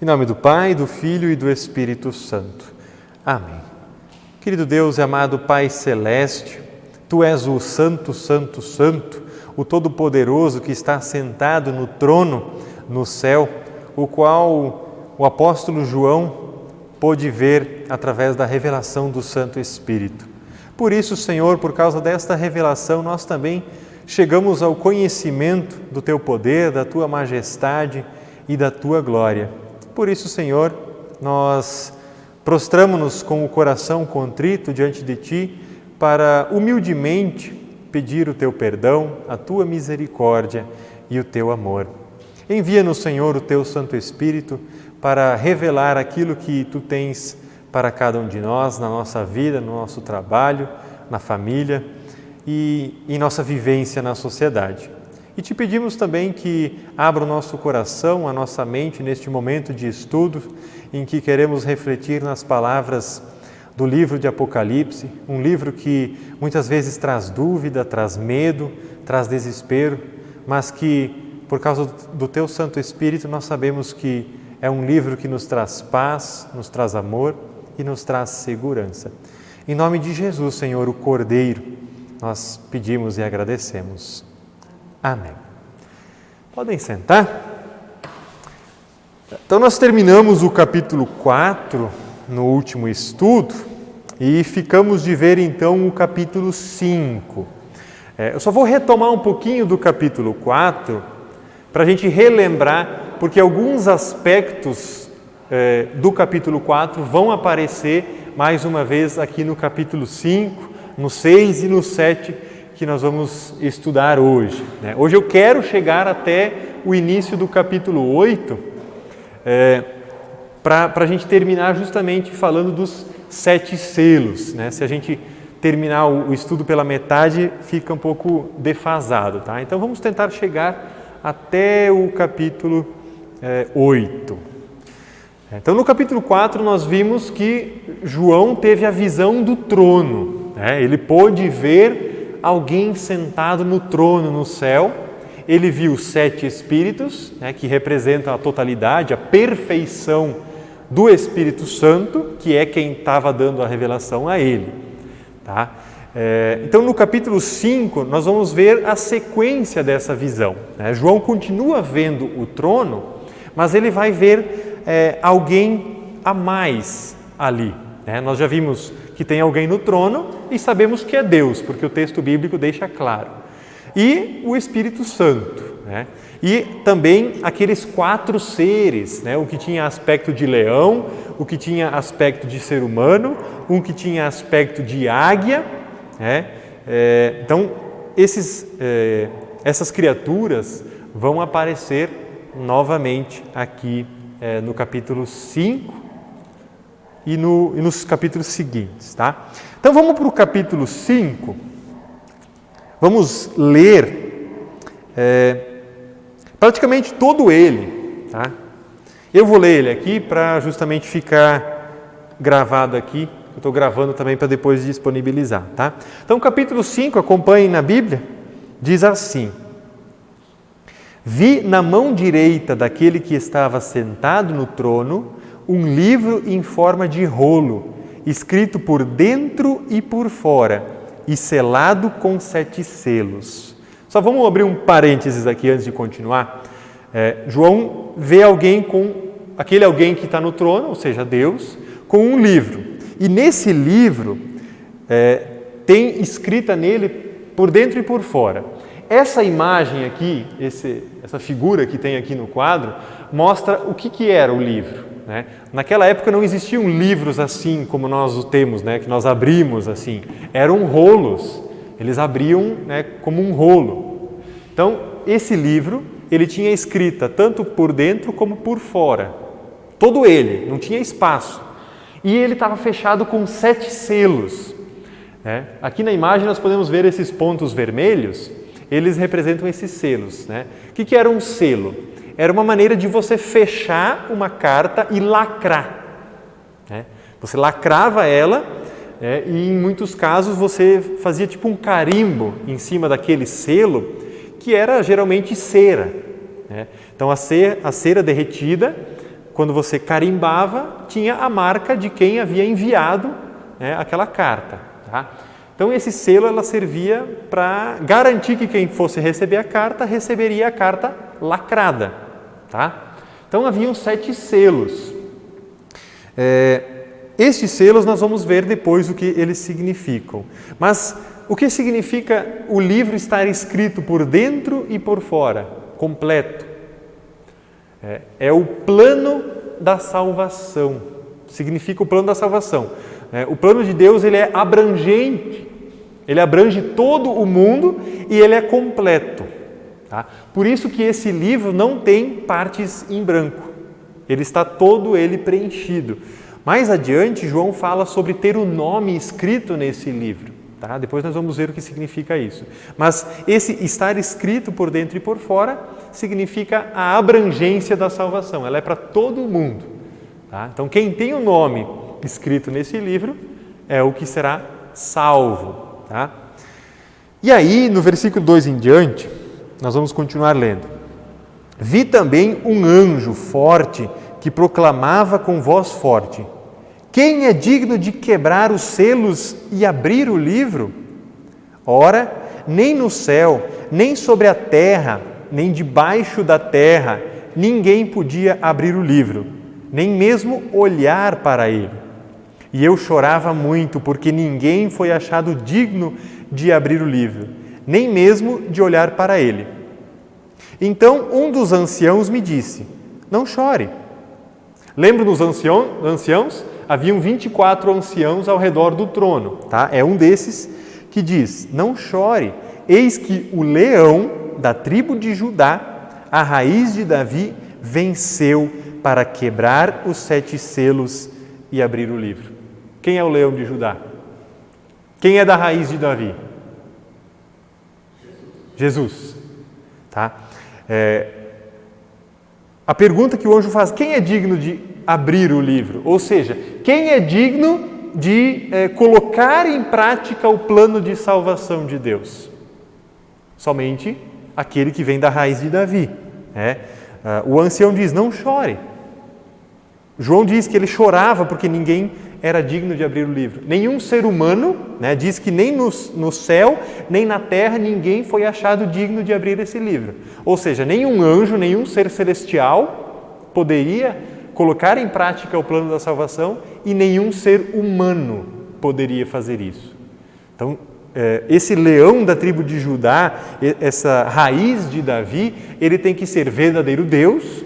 Em nome do Pai, do Filho e do Espírito Santo. Amém. Querido Deus e amado Pai Celeste, Tu és o Santo, Santo, Santo, o Todo-Poderoso que está sentado no trono no céu, o qual o apóstolo João pôde ver através da revelação do Santo Espírito. Por isso, Senhor, por causa desta revelação, nós também chegamos ao conhecimento do Teu poder, da Tua majestade e da Tua glória. Por isso, Senhor, nós prostramo-nos com o coração contrito diante de Ti para humildemente pedir o Teu perdão, a Tua misericórdia e o Teu amor. Envia-nos, Senhor, o Teu Santo Espírito para revelar aquilo que Tu tens para cada um de nós, na nossa vida, no nosso trabalho, na família e em nossa vivência na sociedade. E Te pedimos também que abra o nosso coração, a nossa mente neste momento de estudo em que queremos refletir nas palavras do livro de Apocalipse, um livro que muitas vezes traz dúvida, traz medo, traz desespero, mas que por causa do Teu Santo Espírito nós sabemos que é um livro que nos traz paz, nos traz amor e nos traz segurança. Em nome de Jesus, Senhor, o Cordeiro, nós pedimos e agradecemos. Amém. Podem sentar? Então nós terminamos o capítulo 4 no último estudo e ficamos de ver então o capítulo 5. Eu só vou retomar um pouquinho do capítulo 4 para a gente relembrar, porque alguns aspectos do capítulo 4 vão aparecer mais uma vez aqui no capítulo 5, no 6 e no 7, que nós vamos estudar hoje. Hoje eu quero chegar até o início do capítulo 8, para a gente terminar justamente falando dos 7 selos. Se a gente terminar o estudo pela metade, fica um pouco defasado. Tá? Então vamos tentar chegar até o capítulo 8. Então no capítulo 4 nós vimos que João teve a visão do trono. Ele pôde ver alguém sentado no trono no céu. Ele viu 7 espíritos, que representam a totalidade, a perfeição do Espírito Santo, que é quem estava dando a revelação a ele. Tá? Então, no capítulo 5, nós vamos ver a sequência dessa visão. João continua vendo o trono, mas ele vai ver alguém a mais ali. Nós já vimos que tem alguém no trono e sabemos que é Deus, porque o texto bíblico deixa claro. E o Espírito Santo. E também aqueles 4 seres, o que tinha aspecto de leão, o que tinha aspecto de ser humano, um que tinha aspecto de águia. Então, essas criaturas vão aparecer novamente aqui no capítulo 5 e nos capítulos seguintes. Tá? Então, vamos para o capítulo 5. Vamos ler praticamente todo ele. Tá? Eu vou ler ele aqui para justamente ficar gravado aqui. Eu estou gravando também para depois disponibilizar. Tá? Então, o capítulo 5, acompanhem na Bíblia, diz assim: Vi na mão direita daquele que estava sentado no trono um livro em forma de rolo, escrito por dentro e por fora, e selado com 7 selos. Só vamos abrir um parênteses aqui antes de continuar. João vê aquele alguém que está no trono, ou seja, Deus, com um livro. E nesse livro tem escrita nele por dentro e por fora. Essa imagem aqui, essa figura que tem aqui no quadro, mostra o que era o livro. Naquela época não existiam livros assim como nós o temos, que nós abrimos assim. Eram rolos, eles abriam como um rolo. Então, esse livro, ele tinha escrita tanto por dentro como por fora. Todo ele, não tinha espaço. E ele estava fechado com 7 selos. Aqui na imagem nós podemos ver esses pontos vermelhos, eles representam esses selos. O que era um selo? Era uma maneira de você fechar uma carta e lacrar. Você lacrava ela e em muitos casos você fazia tipo um carimbo em cima daquele selo, que era geralmente cera. Então a cera derretida quando você carimbava, tinha a marca de quem havia enviado, né, aquela carta. Tá? Então, esse selo ela servia para garantir que quem fosse receber a carta, receberia a carta lacrada. Tá? Então, haviam 7 selos. Estes selos nós vamos ver depois o que eles significam. Mas o que significa o livro estar escrito por dentro e por fora, completo? É o plano da salvação. Significa o plano da salvação. O plano de Deus ele é abrangente. Ele abrange todo o mundo e ele é completo. Tá? Por isso que esse livro não tem partes em branco. Ele está todo ele preenchido. Mais adiante, João fala sobre ter o nome escrito nesse livro. Tá? Depois nós vamos ver o que significa isso. Mas esse estar escrito por dentro e por fora significa a abrangência da salvação. Ela é para todo mundo. Tá? Então, quem tem o nome escrito nesse livro é o que será salvo. Tá? E aí, no versículo 2 em diante, nós vamos continuar lendo. Vi também um anjo forte que proclamava com voz forte: quem é digno de quebrar os selos e abrir o livro? Ora, nem no céu, nem sobre a terra, nem debaixo da terra, ninguém podia abrir o livro, nem mesmo olhar para ele. E eu chorava muito, porque ninguém foi achado digno de abrir o livro, nem mesmo de olhar para ele. Então um dos anciãos me disse: não chore. Lembra dos anciãos? Haviam 24 anciãos ao redor do trono. Tá? É um desses que diz: não chore, eis que o leão da tribo de Judá, a raiz de Davi, venceu para quebrar os 7 selos e abrir o livro. Quem é o leão de Judá? Quem é da raiz de Davi? Jesus. Tá? A pergunta que o anjo faz: quem é digno de abrir o livro? Ou seja, quem é digno de colocar em prática o plano de salvação de Deus? Somente aquele que vem da raiz de Davi. O ancião diz: não chore. João diz que ele chorava porque ninguém era digno de abrir o livro. Nenhum ser humano, diz que nem no céu, nem na terra, ninguém foi achado digno de abrir esse livro. Ou seja, nenhum anjo, nenhum ser celestial poderia colocar em prática o plano da salvação e nenhum ser humano poderia fazer isso. Então, esse leão da tribo de Judá, essa raiz de Davi, ele tem que ser verdadeiro Deus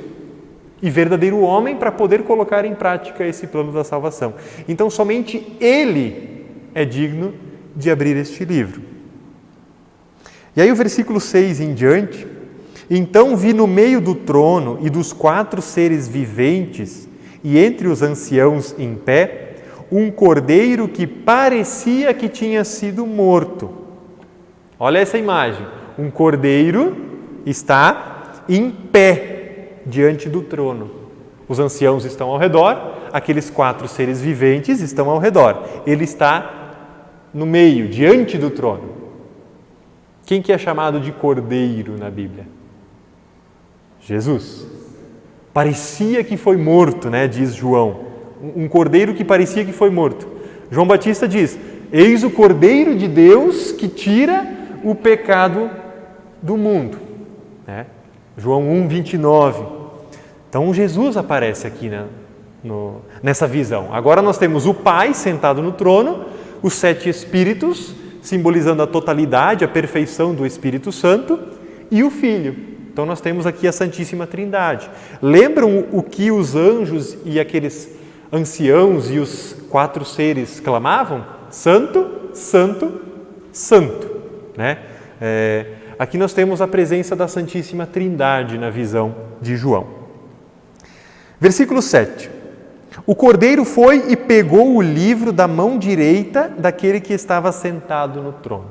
e verdadeiro homem para poder colocar em prática esse plano da salvação. Então, somente ele é digno de abrir este livro. E aí o versículo 6 em diante: então vi no meio do trono e dos 4 seres viventes e entre os anciãos em pé, um cordeiro que parecia que tinha sido morto. Olha essa imagem. Um cordeiro está em pé diante do trono. Os anciãos estão ao redor, aqueles 4 seres viventes estão ao redor. Ele está no meio, diante do trono. Quem que é chamado de cordeiro na Bíblia? Jesus. Parecia que foi morto, diz João. Um cordeiro que parecia que foi morto. João Batista diz: eis o cordeiro de Deus que tira o pecado do mundo. João 1:29. Então Jesus aparece aqui nessa visão. Agora nós temos o Pai sentado no trono, os 7 Espíritos, simbolizando a totalidade, a perfeição do Espírito Santo, e o Filho. Então nós temos aqui a Santíssima Trindade. Lembram o que os anjos e aqueles anciãos e os 4 seres clamavam? Santo, Santo, Santo. Aqui nós temos a presença da Santíssima Trindade na visão de João. Versículo 7. O cordeiro foi e pegou o livro da mão direita daquele que estava sentado no trono.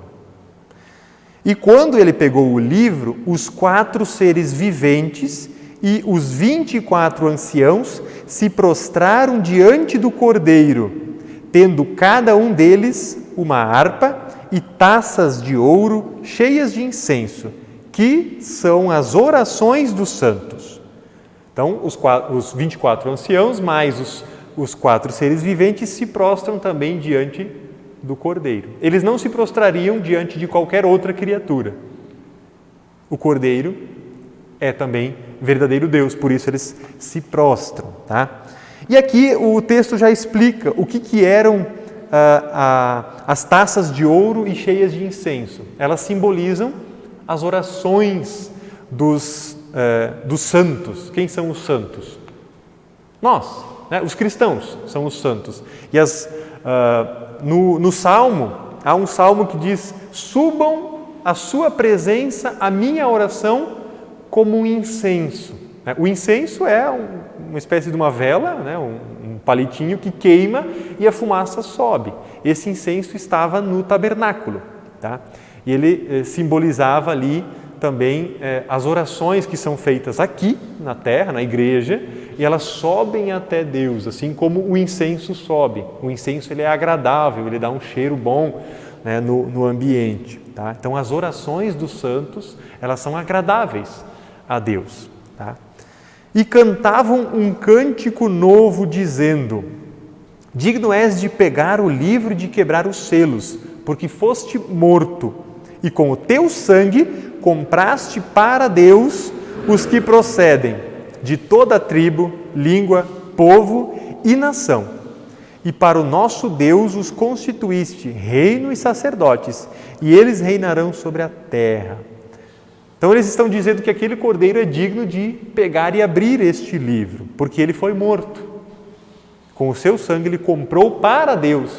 E quando ele pegou o livro, os 4 seres viventes e os 24 anciãos se prostraram diante do cordeiro, tendo cada um deles uma harpa e taças de ouro cheias de incenso, que são as orações dos santos. Então, os 24 anciãos, mais os 4 seres viventes, se prostram também diante do Cordeiro. Eles não se prostrariam diante de qualquer outra criatura. O Cordeiro é também verdadeiro Deus, por isso eles se prostram. Tá? E aqui o texto já explica o que eram as taças de ouro e cheias de incenso. Elas simbolizam as orações dos santos. Quem são os santos? Nós, né? Os cristãos são os santos. E no Salmo, há um Salmo que diz: subam à sua presença a minha oração como um incenso. O incenso é uma espécie de uma vela, né? um palitinho que queima e a fumaça sobe. Esse incenso estava no tabernáculo. Tá? E ele simbolizava ali também as orações que são feitas aqui na terra, na igreja, e elas sobem até Deus, assim como o incenso sobe. O incenso ele é agradável, ele dá um cheiro bom, né, no ambiente. Tá? Então as orações dos santos, elas são agradáveis a Deus. Tá? E cantavam um cântico novo dizendo: digno és de pegar o livro e de quebrar os selos, porque foste morto, e com o teu sangue compraste para Deus os que procedem de toda tribo, língua, povo e nação. E para o nosso Deus os constituíste reino e sacerdotes, e eles reinarão sobre a terra. Então eles estão dizendo que aquele cordeiro é digno de pegar e abrir este livro, porque ele foi morto. Com o seu sangue ele comprou para Deus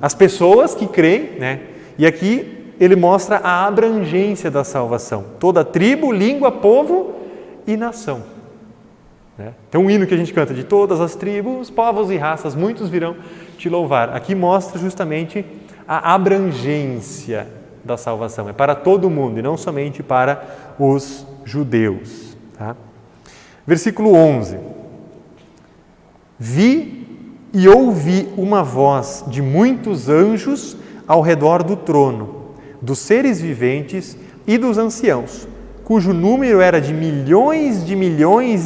as pessoas que creem, né? E aqui ele mostra a abrangência da salvação. Toda tribo, língua, povo e nação. Né? Tem um hino que a gente canta: de todas as tribos, povos e raças, muitos virão te louvar. Aqui mostra justamente a abrangência da salvação. É para todo mundo e não somente para os judeus. Tá? Versículo 11. Vi e ouvi uma voz de muitos anjos ao redor do trono, dos seres viventes e dos anciãos, cujo número era de milhões e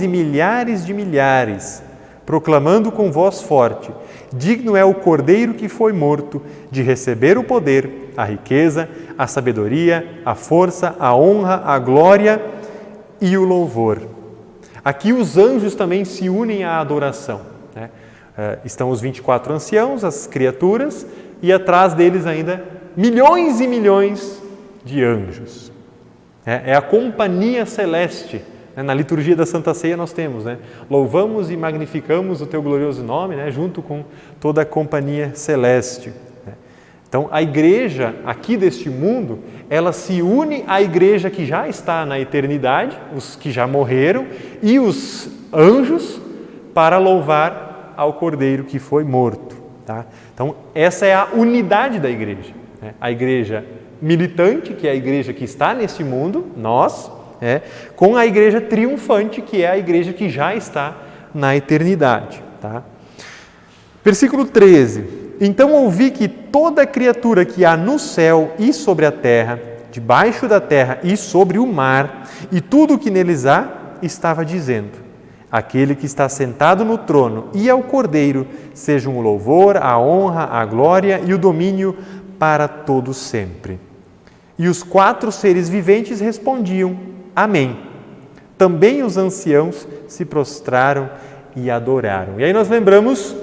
milhares de milhares, proclamando com voz forte: digno é o Cordeiro que foi morto de receber o poder, a riqueza, a sabedoria, a força, a honra, a glória e o louvor. Aqui os anjos também se unem à adoração. Né? Estão os 24 anciãos, as criaturas, e atrás deles ainda milhões e milhões de anjos. É a companhia celeste. Na liturgia da Santa Ceia nós temos, né? Louvamos e magnificamos o teu glorioso nome, né? Junto com toda a companhia celeste. Então a igreja aqui deste mundo, ela se une à igreja que já está na eternidade, os que já morreram, e os anjos, para louvar ao Cordeiro que foi morto. Tá? Então essa é a unidade da igreja. Né? A igreja militante, que é a igreja que está nesse mundo, nós, com a igreja triunfante, que é a igreja que já está na eternidade. Tá? Versículo 13. Então ouvi que toda criatura que há no céu e sobre a terra, debaixo da terra e sobre o mar, e tudo o que neles há, estava dizendo: aquele que está sentado no trono e ao Cordeiro, sejam o louvor, a honra, a glória e o domínio para todo sempre. E os 4 seres viventes respondiam: amém. Também os anciãos se prostraram e adoraram. E aí nós lembramos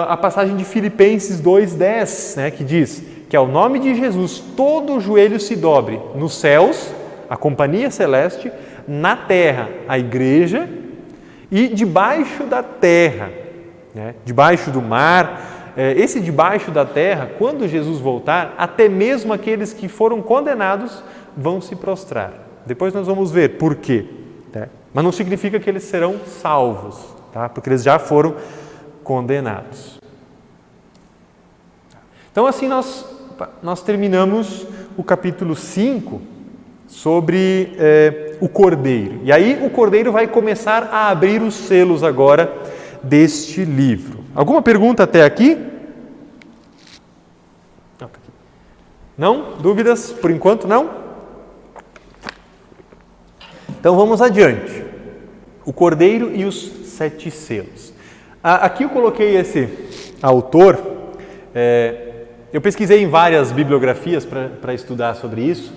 a passagem de Filipenses 2:10, né, que diz que ao nome de Jesus todo o joelho se dobre, nos céus, a companhia celeste, na terra, a igreja, e debaixo da terra, né, debaixo do mar. Esse debaixo da terra, quando Jesus voltar, até mesmo aqueles que foram condenados vão se prostrar. Depois nós vamos ver por quê. Tá? Mas não significa que eles serão salvos, tá? Porque eles já foram condenados. Então assim nós terminamos o capítulo 5 sobre o Cordeiro. E aí o Cordeiro vai começar a abrir os selos agora deste livro. Alguma pergunta até aqui? Não? Dúvidas? Por enquanto não? Então vamos adiante. O Cordeiro e os 7 selos. Aqui eu coloquei esse autor. Eu pesquisei em várias bibliografias para estudar sobre isso.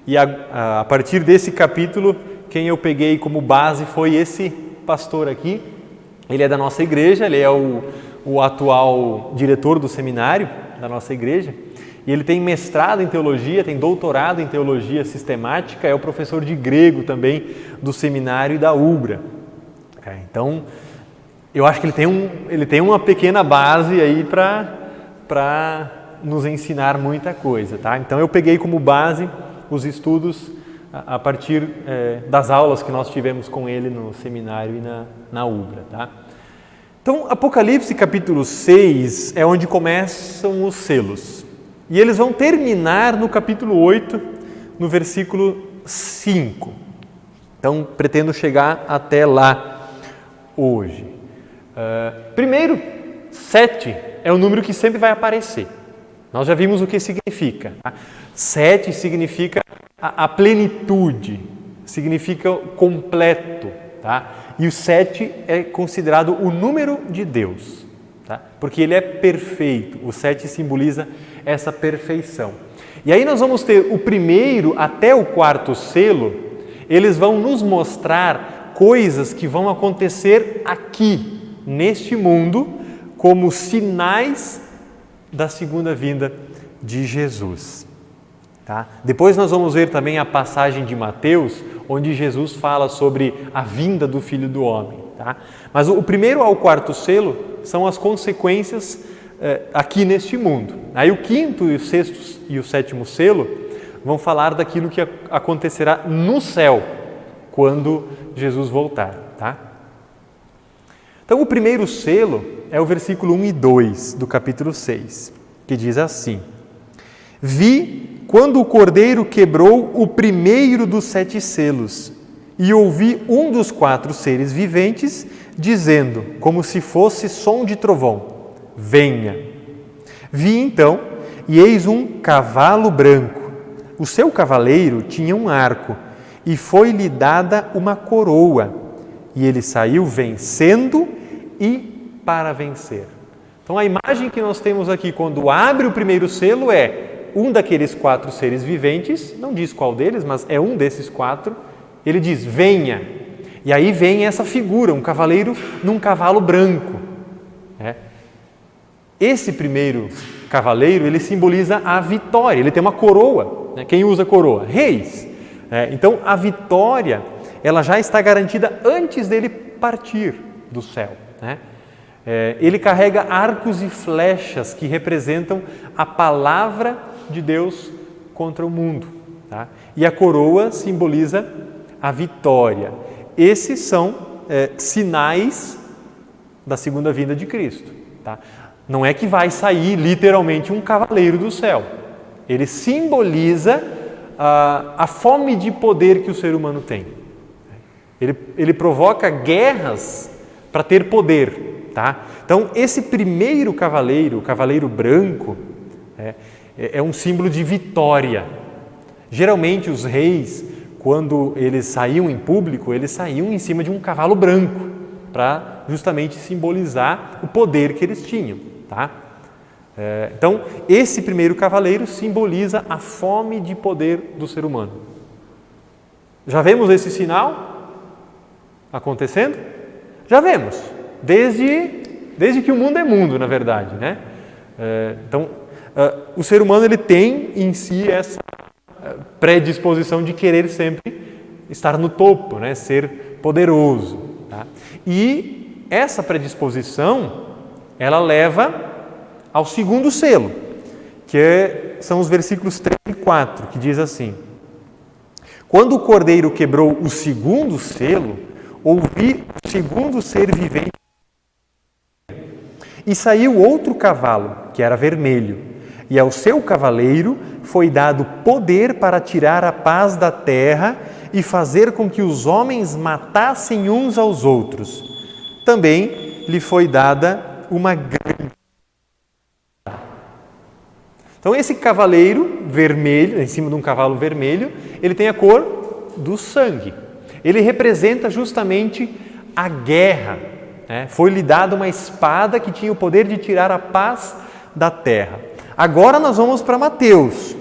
E a partir desse capítulo, quem eu peguei como base foi esse pastor aqui. Ele é da nossa igreja, ele é o atual diretor do seminário da nossa igreja. E ele tem mestrado em teologia, tem doutorado em teologia sistemática, é o professor de grego também do seminário e da UBRA. Então, eu acho que ele tem uma pequena base aí para nos ensinar muita coisa, tá? Então, eu peguei como base os estudos a partir das aulas que nós tivemos com ele no seminário e na UBRA, tá? Então, Apocalipse capítulo 6 é onde começam os selos. E eles vão terminar no capítulo 8, no versículo 5. Então, pretendo chegar até lá hoje. Primeiro, 7 é o número que sempre vai aparecer. Nós já vimos o que significa. 7 significa a plenitude, significa completo. Tá? E o 7 é considerado o número de Deus, tá? Porque ele é perfeito. O 7 simboliza essa perfeição. E aí nós vamos ter o primeiro até o 4º selo, eles vão nos mostrar coisas que vão acontecer aqui, neste mundo, como sinais da segunda vinda de Jesus. Tá? Depois nós vamos ver também a passagem de Mateus, onde Jesus fala sobre a vinda do Filho do Homem. Tá? Mas o primeiro ao 4º selo são as consequências aqui neste mundo. Aí o 5º, o 6º e o 7º selo vão falar daquilo que acontecerá no céu, quando Jesus voltar. Tá? Então o primeiro selo é o versículo 1 e 2 do capítulo 6, que diz assim: Vi quando o Cordeiro quebrou o primeiro dos 7 selos, e ouvi um dos 4 seres viventes dizendo, como se fosse som de trovão: Venha. Vi então, e eis um cavalo branco. O seu cavaleiro tinha um arco, e foi-lhe dada uma coroa, e ele saiu vencendo e para vencer. Então a imagem que nós temos aqui quando abre o primeiro selo é um daqueles 4 seres viventes, não diz qual deles, mas é um desses 4, ele diz, venha. E aí vem essa figura, um cavaleiro num cavalo branco. Esse primeiro cavaleiro, ele simboliza a vitória, ele tem uma coroa. Quem usa coroa? Reis. Então a vitória, ela já está garantida antes dele partir do céu. Ele carrega arcos e flechas que representam a palavra de Deus contra o mundo. Tá? E a coroa simboliza a vitória. Esses são sinais da segunda vinda de Cristo. Tá? Não é que vai sair literalmente um cavaleiro do céu. Ele simboliza a fome de poder que o ser humano tem. Ele provoca guerras para ter poder. Tá? Então, esse primeiro cavaleiro, o cavaleiro branco, é um símbolo de vitória. Geralmente os reis, quando eles saíam em público, eles saíam em cima de um cavalo branco, para justamente simbolizar o poder que eles tinham. Tá? Então, esse primeiro cavaleiro simboliza a fome de poder do ser humano. Já vemos esse sinal acontecendo? Já vemos. Desde que o mundo é mundo, na verdade, né? Então, o ser humano ele tem em si essa predisposição de querer sempre estar no topo, né? Ser poderoso. Tá? E essa predisposição, ela leva ao segundo selo, que são os versículos 3 e 4, que diz assim: Quando o Cordeiro quebrou o segundo selo, ouvi o segundo ser vivente e saiu outro cavalo, que era vermelho, e ao seu cavaleiro foi dado poder para tirar a paz da terra e fazer com que os homens matassem uns aos outros. Também lhe foi dada uma grande... Então esse cavaleiro vermelho, em cima de um cavalo vermelho, ele tem a cor do sangue. ele representa justamente a guerra. Foi-lhe dada uma espada que tinha o poder de tirar a paz da terra. Agora nós vamos para Mateus,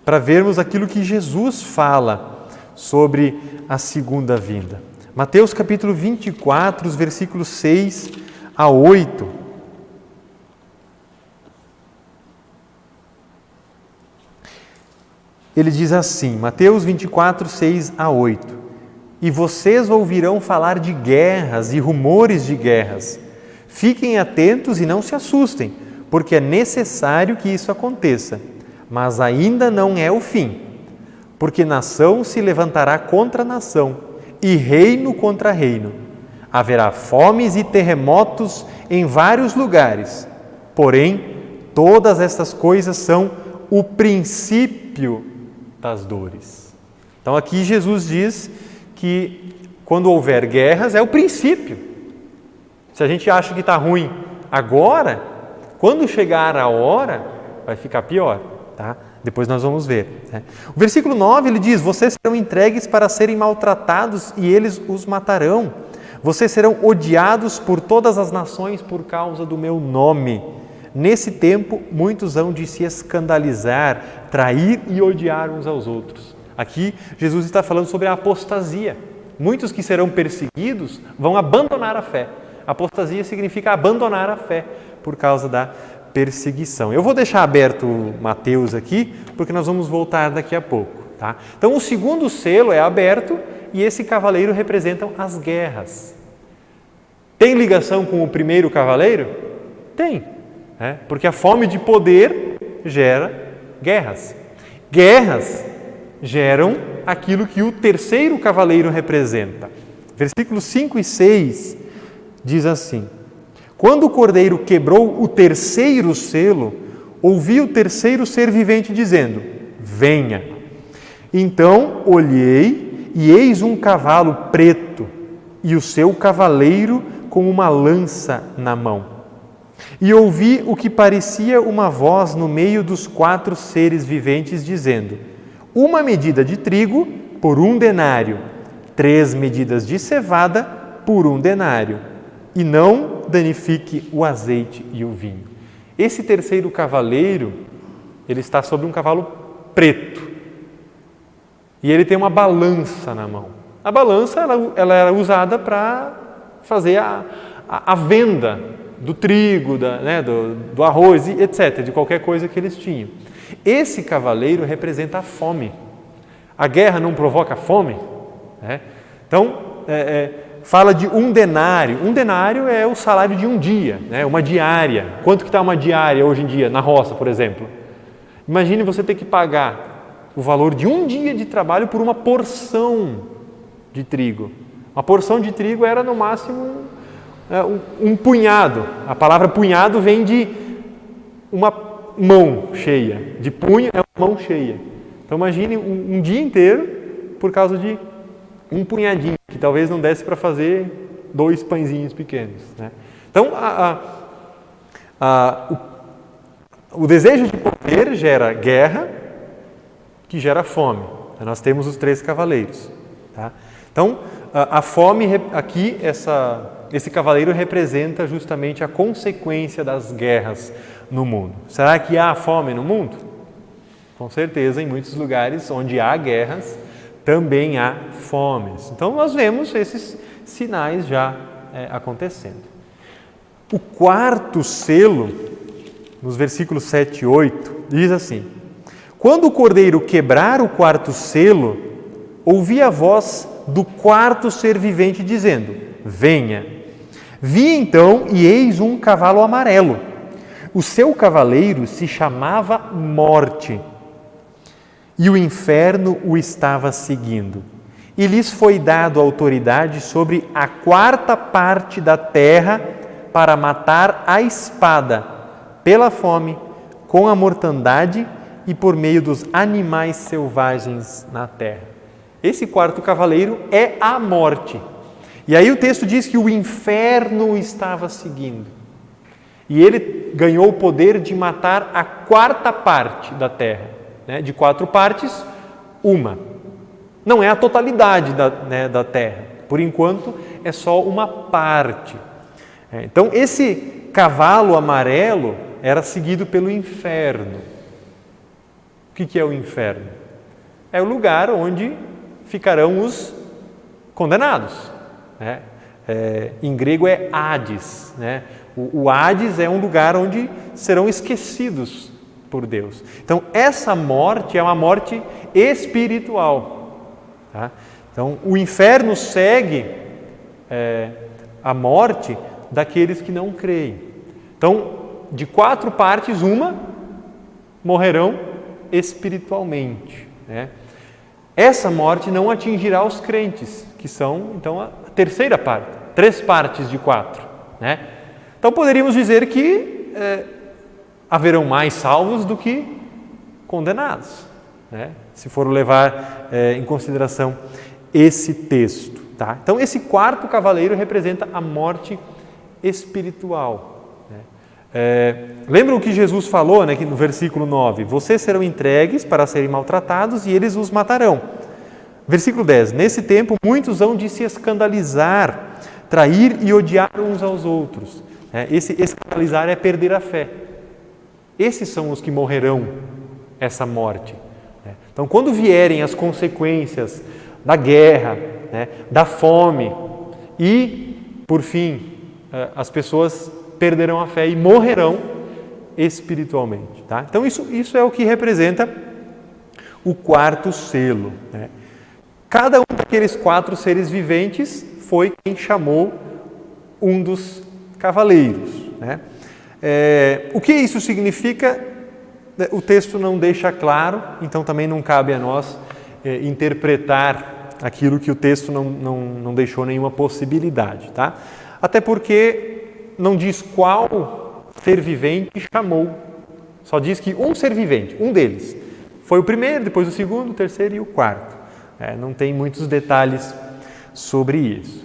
para vermos aquilo que Jesus fala sobre a segunda vinda. Mateus capítulo 24, os versículos 6 a 8. Ele diz assim, Mateus 24, 6 a 8. E vocês ouvirão falar de guerras e rumores de guerras. Fiquem atentos e não se assustem, porque é necessário que isso aconteça. Mas ainda não é o fim, porque nação se levantará contra nação e reino contra reino. Haverá fomes e terremotos em vários lugares. Porém, todas estas coisas são o princípio das dores. Então aqui Jesus diz que quando houver guerras é o princípio. Se a gente acha que está ruim agora, quando chegar a hora, vai ficar pior, tá? Depois nós vamos ver. O versículo 9 ele diz, vocês serão entregues para serem maltratados e eles os matarão. Vocês serão odiados por todas as nações por causa do meu nome. Nesse tempo, muitos hão de se escandalizar, trair e odiar uns aos outros. Aqui, Jesus está falando sobre a apostasia. Muitos que serão perseguidos vão abandonar a fé. Apostasia significa abandonar a fé por causa da perseguição. Eu vou deixar aberto Mateus aqui, porque nós vamos voltar daqui a pouco. Tá? Então, o segundo selo é aberto e esse cavaleiro representa as guerras. Tem ligação com o primeiro cavaleiro? Tem. Porque a fome de poder gera guerras. Guerras geram aquilo que o terceiro cavaleiro representa. Versículos 5 e 6 diz assim: quando o cordeiro quebrou o terceiro selo, ouvi o terceiro ser vivente dizendo: venha. Então olhei e eis um cavalo preto e o seu cavaleiro com uma lança na mão. E ouvi o que parecia uma voz no meio dos 4 seres viventes dizendo: uma medida de trigo por 1 denário, 3 medidas de cevada por 1 denário, e não danifique o azeite e o vinho. Esse terceiro cavaleiro, ele está sobre um cavalo preto e ele tem uma balança na mão. A balança ela era usada para fazer a venda do trigo, do arroz, etc., de qualquer coisa que eles tinham. Esse cavaleiro representa a fome. A guerra não provoca fome? Então, fala de 1 denário. 1 denário é o salário de um dia, uma diária. Quanto que está uma diária hoje em dia, na roça, por exemplo? Imagine você ter que pagar o valor de um dia de trabalho por uma porção de trigo. Uma porção de trigo era, no máximo, um punhado. A palavra punhado vem de uma mão cheia. De punho é uma mão cheia. Então imagine um dia inteiro por causa de um punhadinho, que talvez não desse para fazer 2 pãezinhos pequenos. Então o desejo de poder gera guerra, que gera fome. Nós temos os 3 cavaleiros. Tá? Então a fome aqui, esse cavaleiro representa justamente a consequência das guerras no mundo. Será que há fome no mundo? Com certeza, em muitos lugares onde há guerras, também há fomes. Então, nós vemos esses sinais já acontecendo. O 4º selo, nos versículos 7 e 8, diz assim: quando o cordeiro quebrar o 4º selo, ouvi a voz do 4º ser vivente dizendo: venha. Vi então e eis um cavalo amarelo. O seu cavaleiro se chamava Morte, e o inferno o estava seguindo. E lhes foi dado autoridade sobre a 4ª parte da terra para matar a espada, pela fome, com a mortandade e por meio dos animais selvagens na terra. Esse 4º cavaleiro é a morte. E aí o texto diz que o inferno o estava seguindo. E ele ganhou o poder de matar a 4ª parte da terra. De 4 partes, uma. Não é a totalidade da terra. Por enquanto, é só uma parte. Então, esse cavalo amarelo era seguido pelo inferno. O que é o inferno? É o lugar onde ficarão os condenados. Em grego é Hades. O Hades é um lugar onde serão esquecidos por Deus. Então, essa morte é uma morte espiritual. Então, o inferno segue a morte daqueles que não creem. Então, de 4 partes, uma morrerão espiritualmente. Essa morte não atingirá os crentes, que são, então, a terceira parte. 3 partes de 4. Então, poderíamos dizer que haverão mais salvos do que condenados, se for levar em consideração esse texto. Então, esse 4º cavaleiro representa a morte espiritual. Lembram o que Jesus falou, que no versículo 9? Vocês serão entregues para serem maltratados e eles os matarão. Versículo 10. Nesse tempo, muitos hão de se escandalizar, trair e odiar uns aos outros. Esse escandalizar é perder a fé. Esses são os que morrerão essa morte. Então, quando vierem as consequências da guerra, da fome e, por fim, as pessoas perderão a fé e morrerão espiritualmente. Então, isso é o que representa o 4º selo. Cada um daqueles 4 seres viventes foi quem chamou um dos cavaleiros. O que isso significa? O texto não deixa claro, então também não cabe a nós interpretar aquilo que o texto não deixou nenhuma possibilidade. Até porque não diz qual ser vivente chamou, só diz que um ser vivente, um deles. Foi o primeiro, depois o segundo, o terceiro e o 4º. Não tem muitos detalhes sobre isso.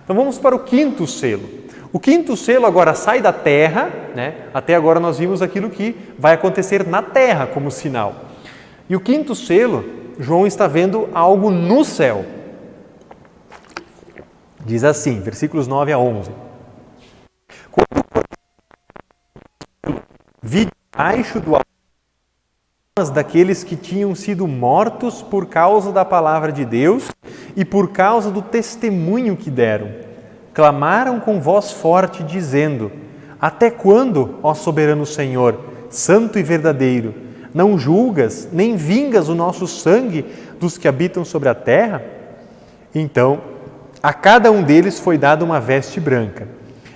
Então vamos para o 5º selo. O 5º selo agora sai da terra, até agora nós vimos aquilo que vai acontecer na terra como sinal. E o 5º selo, João está vendo algo no céu. Diz assim, versículos 9 a 11. Quando vi debaixo do altar daqueles que tinham sido mortos por causa da palavra de Deus e por causa do testemunho que deram, clamaram com voz forte, dizendo: Até quando, ó soberano Senhor, santo e verdadeiro, não julgas nem vingas o nosso sangue dos que habitam sobre a terra? Então, a cada um deles foi dada uma veste branca,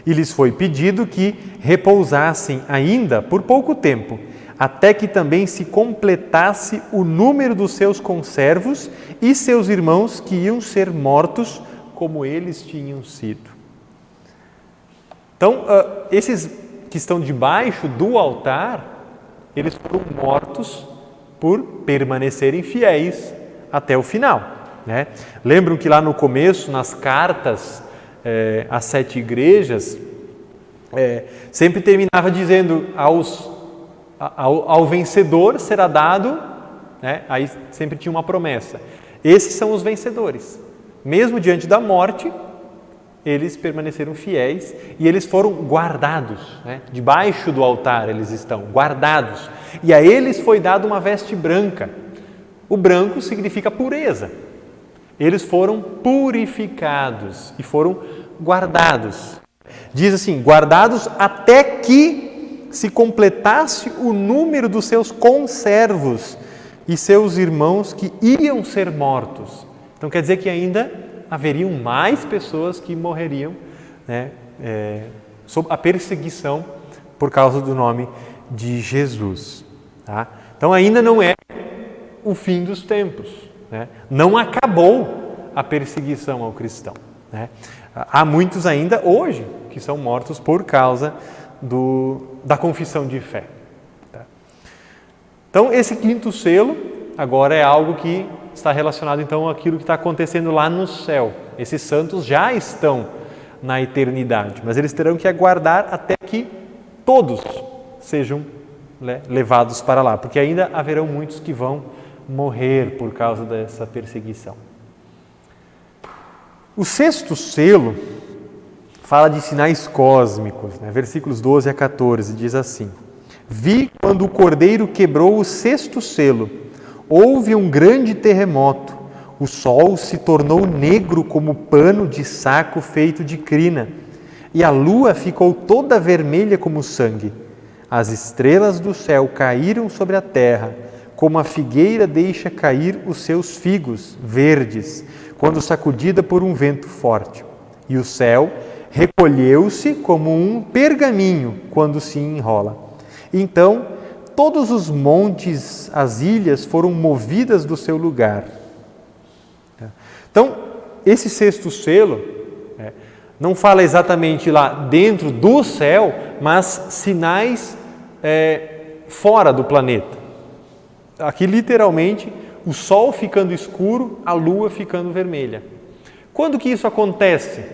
e lhes foi pedido que repousassem ainda por pouco tempo, até que também se completasse o número dos seus conservos e seus irmãos que iam ser mortos como eles tinham sido. Então, esses que estão debaixo do altar, eles foram mortos por permanecerem fiéis até o final. Lembram que lá no começo, nas cartas às 7 igrejas, sempre terminava dizendo ao vencedor será dado, aí sempre tinha uma promessa. Esses são os vencedores. Mesmo diante da morte, eles permaneceram fiéis e eles foram guardados. Debaixo do altar eles estão, guardados. E a eles foi dada uma veste branca. O branco significa pureza. Eles foram purificados e foram guardados. Diz assim, guardados até que se completasse o número dos seus conservos e seus irmãos que iam ser mortos. Então quer dizer que ainda haveriam mais pessoas que morreriam sob a perseguição por causa do nome de Jesus. Então ainda não é o fim dos tempos. Não acabou a perseguição ao cristão. Há muitos ainda hoje que são mortos por causa da confissão de fé. Então, esse 5º selo agora é algo que está relacionado então àquilo que está acontecendo lá no céu. Esses santos já estão na eternidade, mas eles terão que aguardar até que todos sejam levados para lá, porque ainda haverão muitos que vão morrer por causa dessa perseguição. O sexto selo fala de sinais cósmicos, né? Versículos 12 a 14, diz assim: Vi quando o Cordeiro quebrou o sexto selo, houve um grande terremoto, o sol se tornou negro como pano de saco feito de crina, e a lua ficou toda vermelha como sangue. As estrelas do céu caíram sobre a terra, como a figueira deixa cair os seus figos verdes, quando sacudida por um vento forte. E o céu recolheu-se como um pergaminho quando se enrola. Então, todos os montes, as ilhas foram movidas do seu lugar. Então, esse sexto selo não fala exatamente lá dentro do céu, mas sinais fora do planeta. Aqui, literalmente, o sol ficando escuro, a lua ficando vermelha. Quando que isso acontece?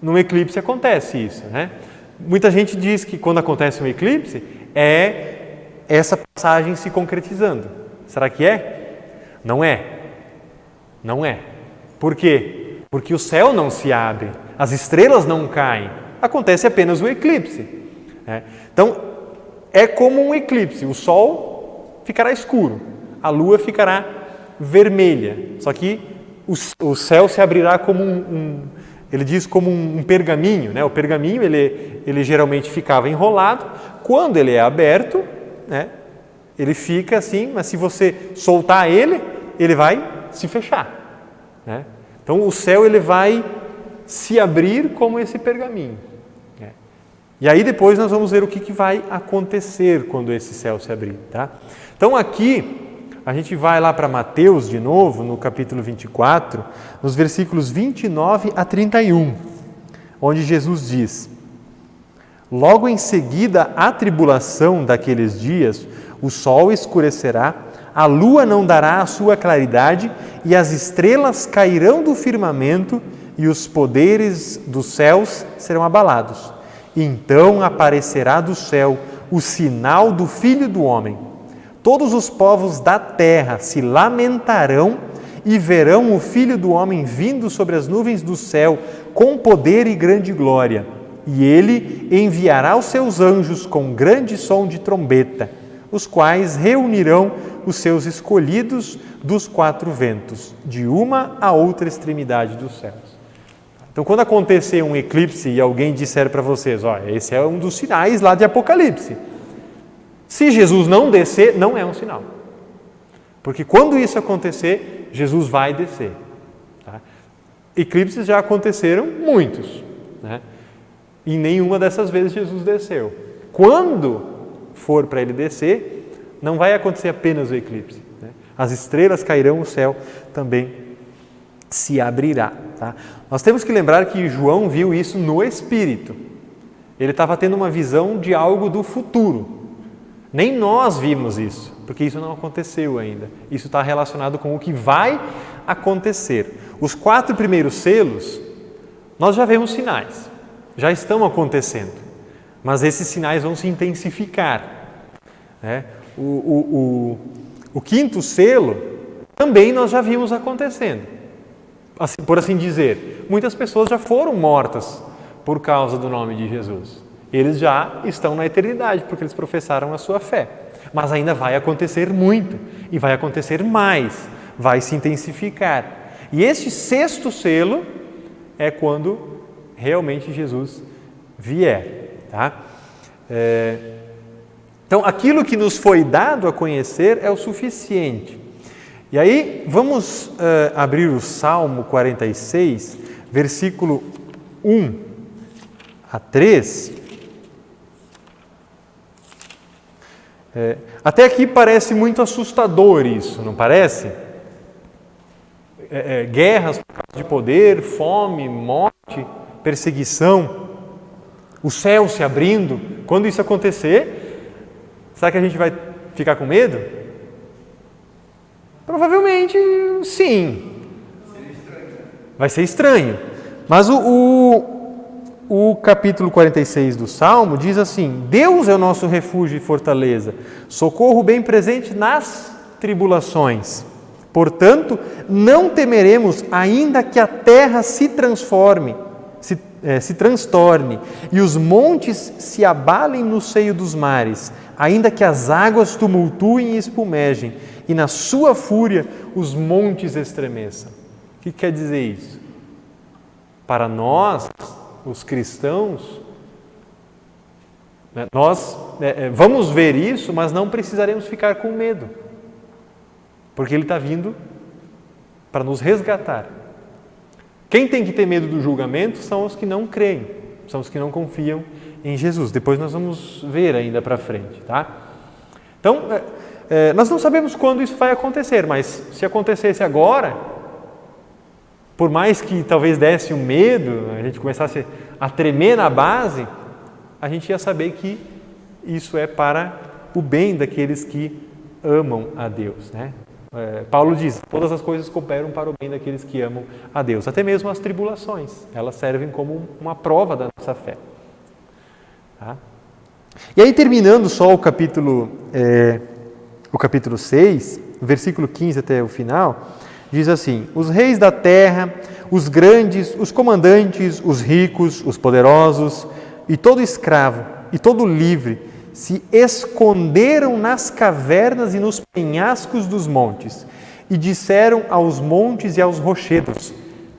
No eclipse acontece isso, né? Muita gente diz que quando acontece um eclipse, é essa passagem se concretizando. Será que é? Não é. Não é. Por quê? Porque o céu não se abre, as estrelas não caem. Acontece apenas o eclipse. Então, é como um eclipse. O sol ficará escuro, a lua ficará vermelha. Só que o céu se abrirá como ele diz como um pergaminho, né? O pergaminho, ele geralmente ficava enrolado. Quando ele é aberto, né? Ele fica assim, mas se você soltar ele vai se fechar, né? Então, o céu ele vai se abrir como esse pergaminho. E aí depois nós vamos ver o que vai acontecer quando esse céu se abrir, tá? Então, aqui, a gente vai lá para Mateus de novo, no capítulo 24, nos versículos 29 a 31, onde Jesus diz: Logo em seguida à tribulação daqueles dias, o sol escurecerá, a lua não dará a sua claridade e as estrelas cairão do firmamento e os poderes dos céus serão abalados. Então aparecerá do céu o sinal do Filho do Homem. Todos os povos da terra se lamentarão e verão o Filho do Homem vindo sobre as nuvens do céu com poder e grande glória. E ele enviará os seus anjos com grande som de trombeta, os quais reunirão os seus escolhidos dos quatro ventos, de uma a outra extremidade dos céus. Então, quando acontecer um eclipse e alguém disser para vocês, olha, esse é um dos sinais lá de Apocalipse. Se Jesus não descer, não é um sinal. Porque quando isso acontecer, Jesus vai descer. Tá? Eclipses já aconteceram muitos, né? E nenhuma dessas vezes Jesus desceu. Quando for para ele descer, não vai acontecer apenas o eclipse, né? As estrelas cairão, o céu também se abrirá. Tá? Nós temos que lembrar que João viu isso no Espírito. Ele estava tendo uma visão de algo do futuro. Nem nós vimos isso, porque isso não aconteceu ainda. Isso está relacionado com o que vai acontecer. Os 4 primeiros selos, nós já vemos sinais, já estão acontecendo, mas esses sinais vão se intensificar, né? O 5º selo também nós já vimos acontecendo. Assim, por assim dizer, muitas pessoas já foram mortas por causa do nome de Jesus. Eles já estão na eternidade, porque eles professaram a sua fé. Mas ainda vai acontecer muito, e vai acontecer mais, vai se intensificar. E este 6º selo é quando realmente Jesus vier. Tá? Então, aquilo que nos foi dado a conhecer é o suficiente. E aí, vamos abrir o Salmo 46, versículo 1 a 3. Até aqui parece muito assustador isso, não parece? Guerras por causa de poder, fome, morte, perseguição, o céu se abrindo. Quando isso acontecer, será que a gente vai ficar com medo? Provavelmente sim. Vai ser estranho. Mas o capítulo 46 do Salmo diz assim: Deus é o nosso refúgio e fortaleza, socorro bem presente nas tribulações. Portanto, não temeremos, ainda que a terra se transtorne, e os montes se abalem no seio dos mares, ainda que as águas tumultuem e espumejem, e na sua fúria os montes estremeçam. O que quer dizer isso? Para nós, os cristãos, nós vamos ver isso, mas não precisaremos ficar com medo, porque Ele está vindo para nos resgatar. Quem tem que ter medo do julgamento são os que não creem, são os que não confiam em Jesus. Depois nós vamos ver ainda para frente, tá? Então, nós não sabemos quando isso vai acontecer, mas se acontecesse agora, por mais que talvez desse um medo, a gente começasse a tremer na base, a gente ia saber que isso é para o bem daqueles que amam a Deus, né? Paulo diz, todas as coisas cooperam para o bem daqueles que amam a Deus, até mesmo as tribulações, elas servem como uma prova da nossa fé. Tá? E aí, terminando só o capítulo 6, versículo 15 até o final, diz assim: os reis da terra, os grandes, os comandantes, os ricos, os poderosos, e todo escravo, e todo livre, se esconderam nas cavernas e nos penhascos dos montes, e disseram aos montes e aos rochedos: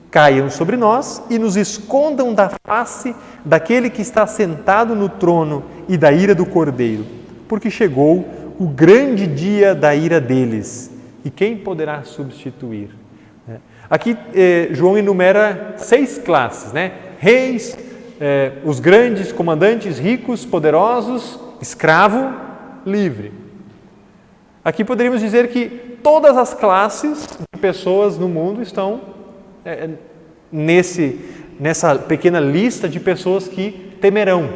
caiam sobre nós e nos escondam da face daquele que está sentado no trono e da ira do Cordeiro, porque chegou o grande dia da ira deles, e quem poderá substituir? Aqui João enumera 6 classes, né? Reis, os grandes, comandantes, ricos, poderosos, escravo, livre. Aqui poderíamos dizer que todas as classes de pessoas no mundo estão nessa pequena lista de pessoas que temerão.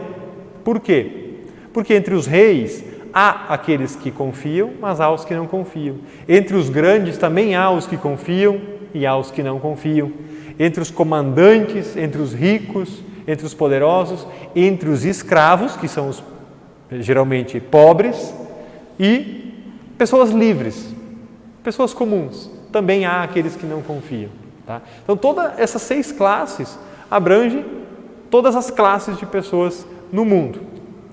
Por quê? Porque entre os reis há aqueles que confiam, mas há os que não confiam. Entre os grandes também há os que confiam e há os que não confiam. Entre os comandantes, entre os ricos, entre os poderosos, entre os escravos, que são os geralmente pobres, e pessoas livres, pessoas comuns. Também há aqueles que não confiam. Tá? Então, todas essas 6 classes abrangem todas as classes de pessoas no mundo.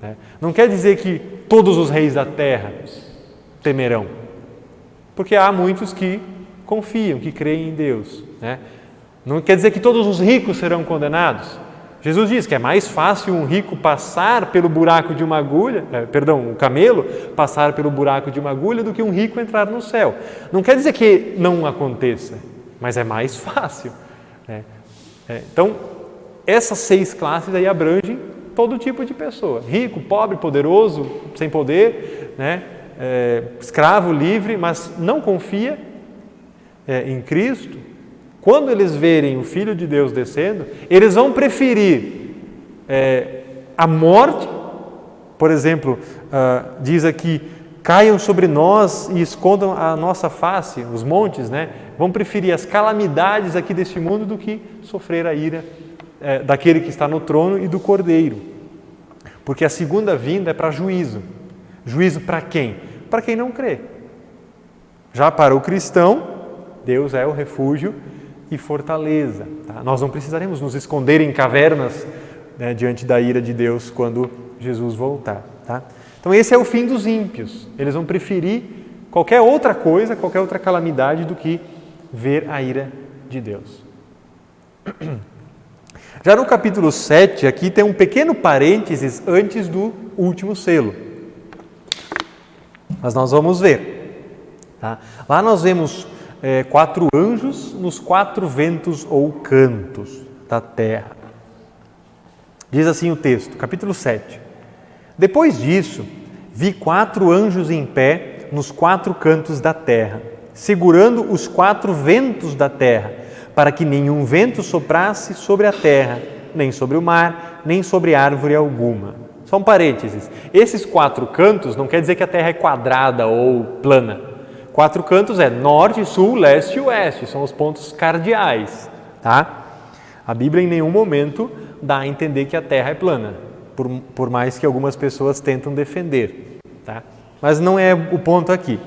Né? Não quer dizer que todos os reis da terra temerão, porque há muitos que confiam, que creem em Deus. Né? Não quer dizer que todos os ricos serão condenados. Jesus diz que é mais fácil um rico passar pelo buraco de uma agulha, um camelo passar pelo buraco de uma agulha do que um rico entrar no céu. Não quer dizer que não aconteça, mas é mais fácil. Né? Então, essas 6 classes aí abrangem todo tipo de pessoa. Rico, pobre, poderoso, sem poder, né? Escravo, livre, mas não confia em Cristo. Quando eles verem o Filho de Deus descendo, eles vão preferir a morte, por exemplo, diz aqui, caiam sobre nós e escondam a nossa face, os montes, né? Vão preferir as calamidades aqui deste mundo do que sofrer a ira daquele que está no trono e do Cordeiro. Porque a segunda vinda é para juízo. Juízo para quem? Para quem não crê. Já para o cristão, Deus é o refúgio e fortaleza. Tá? Nós não precisaremos nos esconder em cavernas, né, diante da ira de Deus quando Jesus voltar. Tá? Então esse é o fim dos ímpios. Eles vão preferir qualquer outra coisa, qualquer outra calamidade do que ver a ira de Deus. Já no capítulo 7, aqui tem um pequeno parênteses antes do último selo. Mas nós vamos ver. Tá? Lá nós vemos 4 anjos nos 4 ventos ou cantos da terra. Diz assim o texto, capítulo 7. Depois disso, vi 4 anjos em pé nos 4 cantos da terra, segurando os 4 ventos da terra, para que nenhum vento soprasse sobre a terra, nem sobre o mar, nem sobre árvore alguma. Só um parênteses. Esses 4 cantos não quer dizer que a terra é quadrada ou plana. 4 cantos é norte, sul, leste e oeste, são os pontos cardeais, tá? A Bíblia em nenhum momento dá a entender que a Terra é plana, por mais que algumas pessoas tentam defender. Tá? Mas não é o ponto aqui.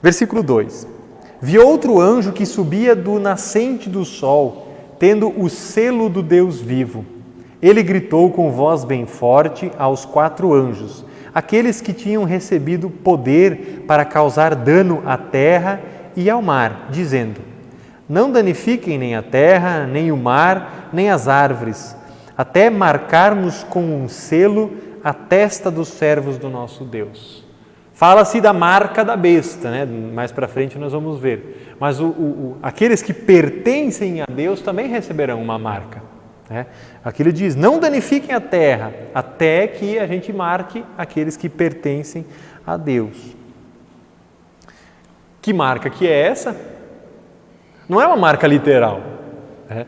Versículo 2. Vi outro anjo que subia do nascente do sol, tendo o selo do Deus vivo. Ele gritou com voz bem forte aos 4 anjos, aqueles que tinham recebido poder para causar dano à terra e ao mar, dizendo: não danifiquem nem a terra, nem o mar, nem as árvores, até marcarmos com um selo a testa dos servos do nosso Deus. Fala-se da marca da besta, né? Mais para frente nós vamos ver. Mas aqueles que pertencem a Deus também receberão uma marca. Né? Aqui ele diz, não danifiquem a terra, até que a gente marque aqueles que pertencem a Deus. Que marca que é essa? Não é uma marca literal. Né?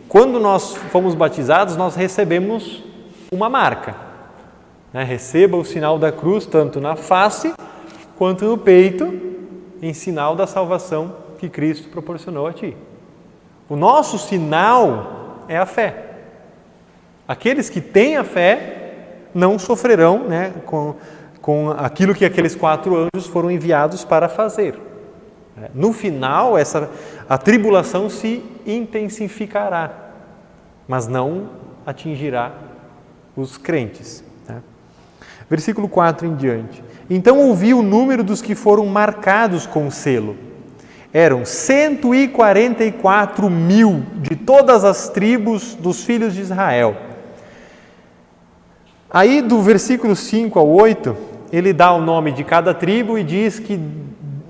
Quando nós fomos batizados, nós recebemos uma marca. Né? Receba o sinal da cruz, tanto na face quanto no peito, em sinal da salvação que Cristo proporcionou a ti. O nosso sinal é a fé. Aqueles que têm a fé não sofrerão, né, com aquilo que aqueles 4 anjos foram enviados para fazer. No final, a tribulação se intensificará, mas não atingirá os crentes. Né? Versículo 4 em diante. Então ouvi o número dos que foram marcados com o selo. Eram 144 mil de todas as tribos dos filhos de Israel. Aí do versículo 5 ao 8, ele dá o nome de cada tribo e diz que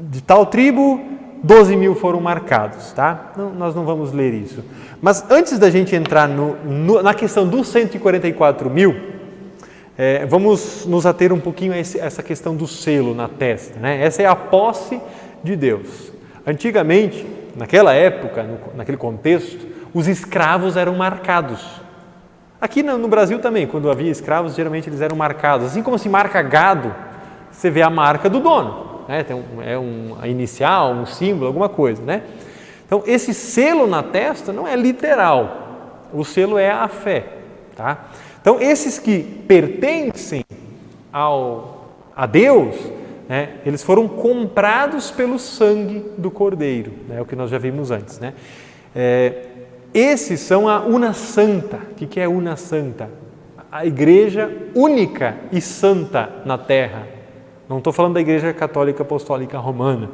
de tal tribo 12 mil foram marcados. Tá? Nós não vamos ler isso. Mas antes da gente entrar na questão dos 144 mil, vamos nos ater um pouquinho a essa questão do selo na testa. Né? Essa é a posse de Deus. Antigamente, naquela época, naquele contexto, os escravos eram marcados. Aqui no Brasil também, quando havia escravos, geralmente eles eram marcados. Assim como se marca gado, você vê a marca do dono. Né? A inicial, um símbolo, alguma coisa. Né? Então, esse selo na testa não é literal. O selo é a fé. Tá? Então, esses que pertencem a Deus, né, eles foram comprados pelo sangue do Cordeiro, né, o que nós já vimos antes. Né? Esses são a Una Santa. O que é Una Santa? A igreja única e santa na terra. Não estou falando da Igreja Católica Apostólica Romana,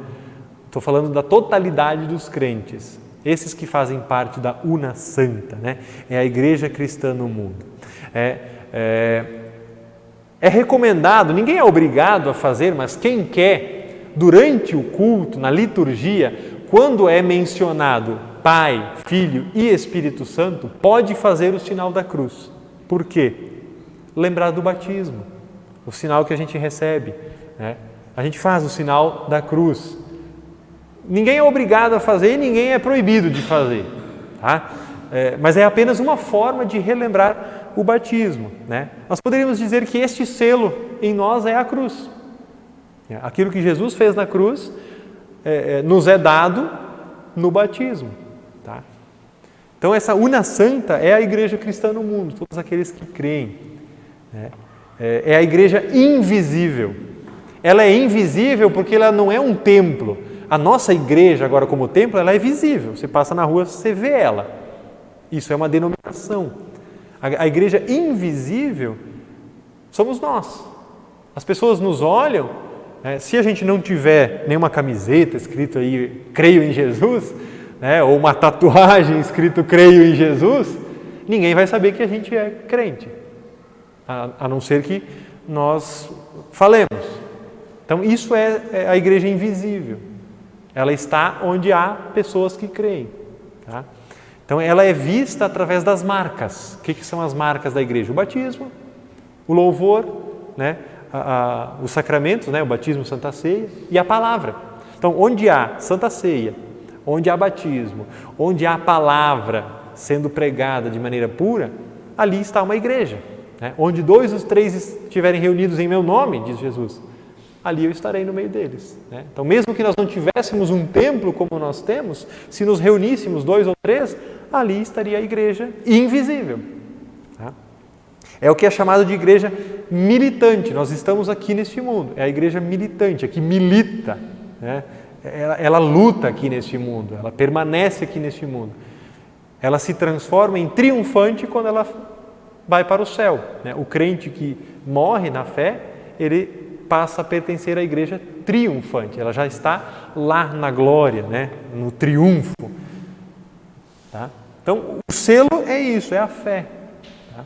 estou falando da totalidade dos crentes. Esses que fazem parte da Una Santa, né? É a igreja cristã no mundo. É recomendado, ninguém é obrigado a fazer, mas quem quer, durante o culto, na liturgia, quando é mencionado Pai, Filho e Espírito Santo, pode fazer o sinal da cruz. Por quê? Lembrar do batismo, o sinal que a gente recebe. Né? A gente faz o sinal da cruz. Ninguém é obrigado a fazer e ninguém é proibido de fazer. Tá? Mas é apenas uma forma de relembrar o batismo. Né? Nós poderíamos dizer que este selo em nós é a cruz. Aquilo que Jesus fez na cruz nos é dado no batismo. Tá? Então essa Una Santa é a igreja cristã no mundo, todos aqueles que creem. Né? É a igreja invisível. Ela é invisível porque ela não é um templo. A nossa igreja agora como templo, ela é visível. Você passa na rua, você vê ela. Isso é uma denominação. A igreja invisível somos nós. As pessoas nos olham, se a gente não tiver nenhuma camiseta escrito aí, creio em Jesus, né, ou uma tatuagem escrito creio em Jesus, ninguém vai saber que a gente é crente, a não ser que nós falemos. Então isso é a igreja invisível. Ela está onde há pessoas que creem. Tá? Então ela é vista através das marcas. O que são as marcas da igreja? O batismo, o louvor, né? Os sacramentos, né? O batismo, Santa Ceia e a palavra. Então onde há Santa Ceia, onde há batismo, onde há palavra sendo pregada de maneira pura, ali está uma igreja. Né? Onde 2 ou 3 estiverem reunidos em meu nome, diz Jesus, ali eu estarei no meio deles. Né? Então mesmo que nós não tivéssemos um templo como nós temos, se nos reuníssemos 2 ou 3, ali estaria a igreja invisível. Tá? É o que é chamado de igreja militante. Nós estamos aqui neste mundo, é a igreja militante, a que milita, né? Ela luta aqui neste mundo, ela permanece aqui neste mundo. Ela se transforma em triunfante quando ela vai para o céu, né? O crente que morre na fé, ele passa a pertencer à igreja triunfante, ela já está lá na glória, né? No triunfo. Tá? Então, o selo é isso, é a fé. Tá?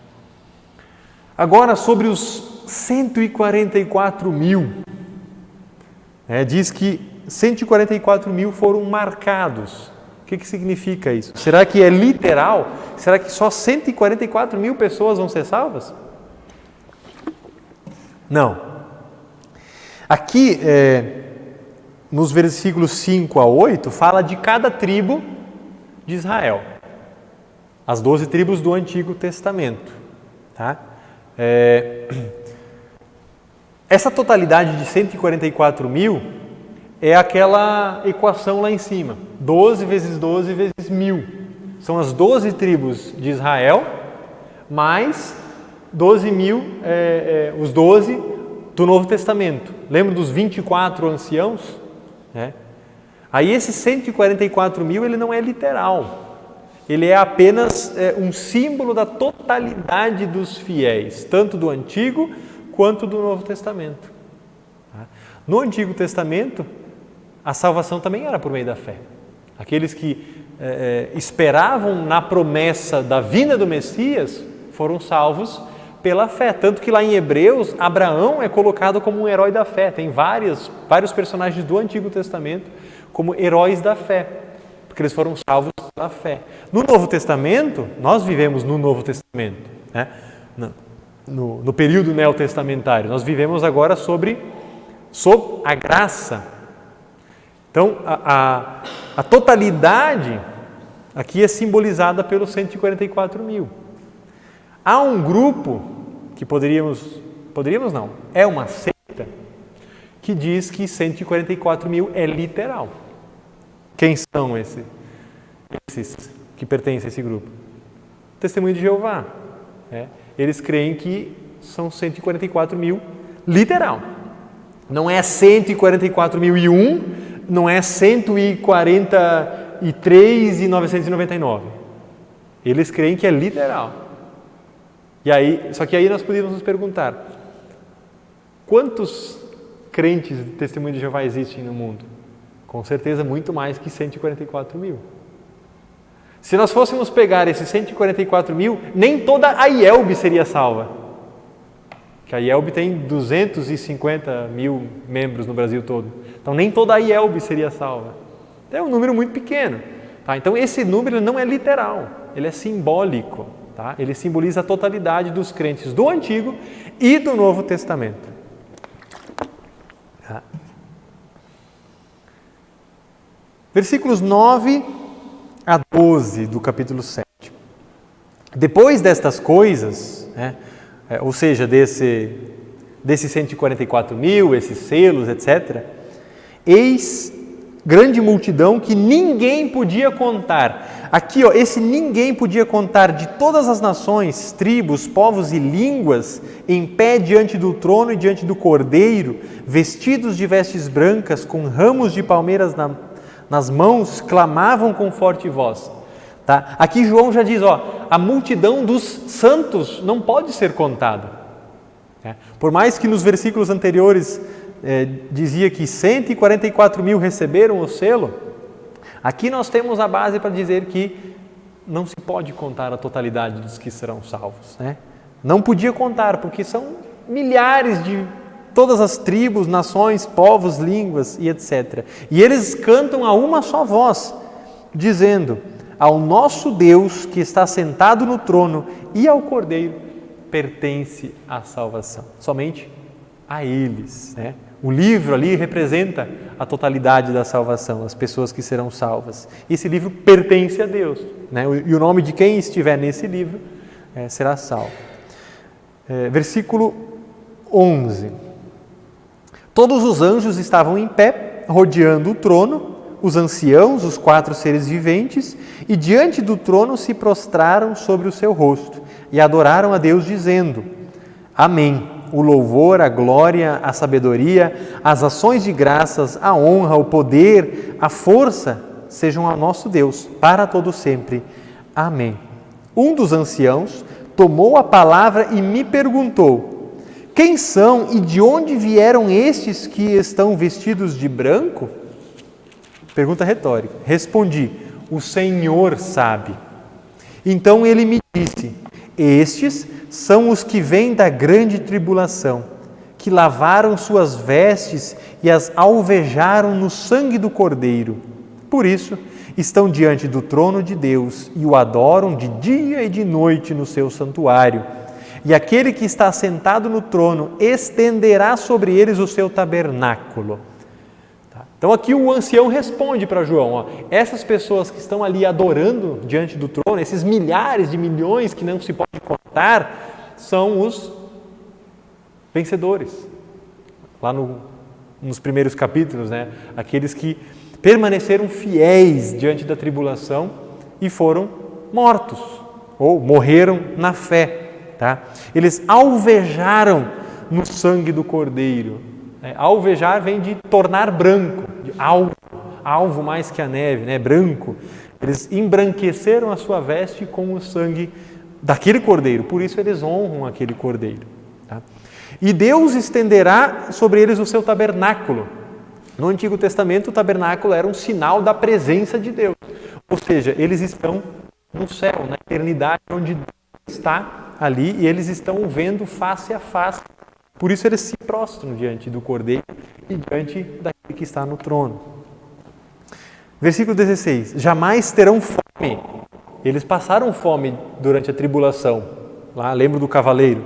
Agora, sobre os 144 mil, diz que 144 mil foram marcados. O que significa isso? Será que é literal? Será que só 144 mil pessoas vão ser salvas? Não. Aqui, nos versículos 5 a 8, fala de cada tribo de Israel. As 12 tribos do Antigo Testamento. Tá? Essa totalidade de 144 mil é aquela equação lá em cima. 12 vezes 12 vezes 1.000. São as 12 tribos de Israel, mais 12 mil, os 12 do Novo Testamento. Lembra dos 24 anciãos? Aí esse 144 mil, ele não é literal. Ele é apenas um símbolo da totalidade dos fiéis, tanto do Antigo quanto do Novo Testamento. No Antigo Testamento, a salvação também era por meio da fé. Aqueles que esperavam na promessa da vinda do Messias foram salvos pela fé. Tanto que lá em Hebreus, Abraão é colocado como um herói da fé. Tem vários personagens do Antigo Testamento como heróis da fé, porque eles foram salvos pela fé. No Novo Testamento, nós vivemos no Novo Testamento, né? No período neotestamentário. Nós vivemos agora sob a graça. Então, a totalidade aqui é simbolizada pelos 144 mil. Há um grupo que poderíamos não, é uma seita que diz que 144 mil é literal. Quem são esses que pertencem a esse grupo? Testemunho de Jeová. Eles creem que são 144 mil literal. Não é 144.001, não é 143.999. Eles creem que é literal. Só que aí nós podíamos nos perguntar: quantos crentes de Testemunho de Jeová existem no mundo? Com certeza muito mais que 144 mil. Se nós fôssemos pegar esses 144 mil, nem toda a IELB seria salva. Que a IELB tem 250 mil membros no Brasil todo. Então, nem toda a IELB seria salva. É um número muito pequeno. Tá? Então, esse número não é literal, ele é simbólico. Tá? Ele simboliza a totalidade dos crentes do Antigo e do Novo Testamento. Tá? Versículos 9 a 12 do capítulo 7. Depois destas coisas, ou seja, desses 144 mil, esses selos, etc., eis grande multidão que ninguém podia contar. Aqui, esse ninguém podia contar, de todas as nações, tribos, povos e línguas, em pé diante do trono e diante do Cordeiro, vestidos de vestes brancas, com ramos de palmeiras nas mãos, clamavam com forte voz. Tá? Aqui João já diz, a multidão dos santos não pode ser contada. Por mais que nos versículos anteriores dizia que 144 mil receberam o selo, aqui nós temos a base para dizer que não se pode contar a totalidade dos que serão salvos. Não podia contar, porque são milhares de todas as tribos, nações, povos, línguas e etc. E eles cantam a uma só voz, dizendo: ao nosso Deus que está sentado no trono e ao Cordeiro pertence a salvação. Somente a eles. O livro ali representa a totalidade da salvação, as pessoas que serão salvas. Esse livro pertence a Deus. E o nome de quem estiver nesse livro será salvo. Versículo 11. Todos os anjos estavam em pé, rodeando o trono, os anciãos, os 4 seres viventes, e diante do trono se prostraram sobre o seu rosto e adoraram a Deus dizendo: Amém. O louvor, a glória, a sabedoria, as ações de graças, a honra, o poder, a força sejam ao nosso Deus para todo sempre. Amém. Um dos anciãos tomou a palavra e me perguntou: Quem são e de onde vieram estes que estão vestidos de branco? Pergunta retórica. Respondi: O Senhor sabe. Então ele me disse: Estes são os que vêm da grande tribulação, que lavaram suas vestes e as alvejaram no sangue do Cordeiro. Por isso, estão diante do trono de Deus e o adoram de dia e de noite no seu santuário. E aquele que está sentado no trono estenderá sobre eles o seu tabernáculo. Então aqui o ancião responde para João, essas pessoas que estão ali adorando diante do trono, esses milhares de milhões que não se pode contar, são os vencedores. Lá nos primeiros capítulos, aqueles que permaneceram fiéis diante da tribulação e foram mortos, ou morreram na fé. Eles alvejaram no sangue do Cordeiro. Alvejar vem de tornar branco, de alvo mais que a neve, branco. Eles embranqueceram a sua veste com o sangue daquele Cordeiro, por isso eles honram aquele Cordeiro. E Deus estenderá sobre eles o seu tabernáculo. No Antigo Testamento, o tabernáculo era um sinal da presença de Deus. Ou seja, eles estão no céu, na eternidade, onde Deus está ali e eles estão vendo face a face. Por isso eles se prostram diante do Cordeiro e diante daquele que está no trono. Versículo 16. Jamais terão fome. Eles passaram fome durante a tribulação. Lá, lembro do cavaleiro.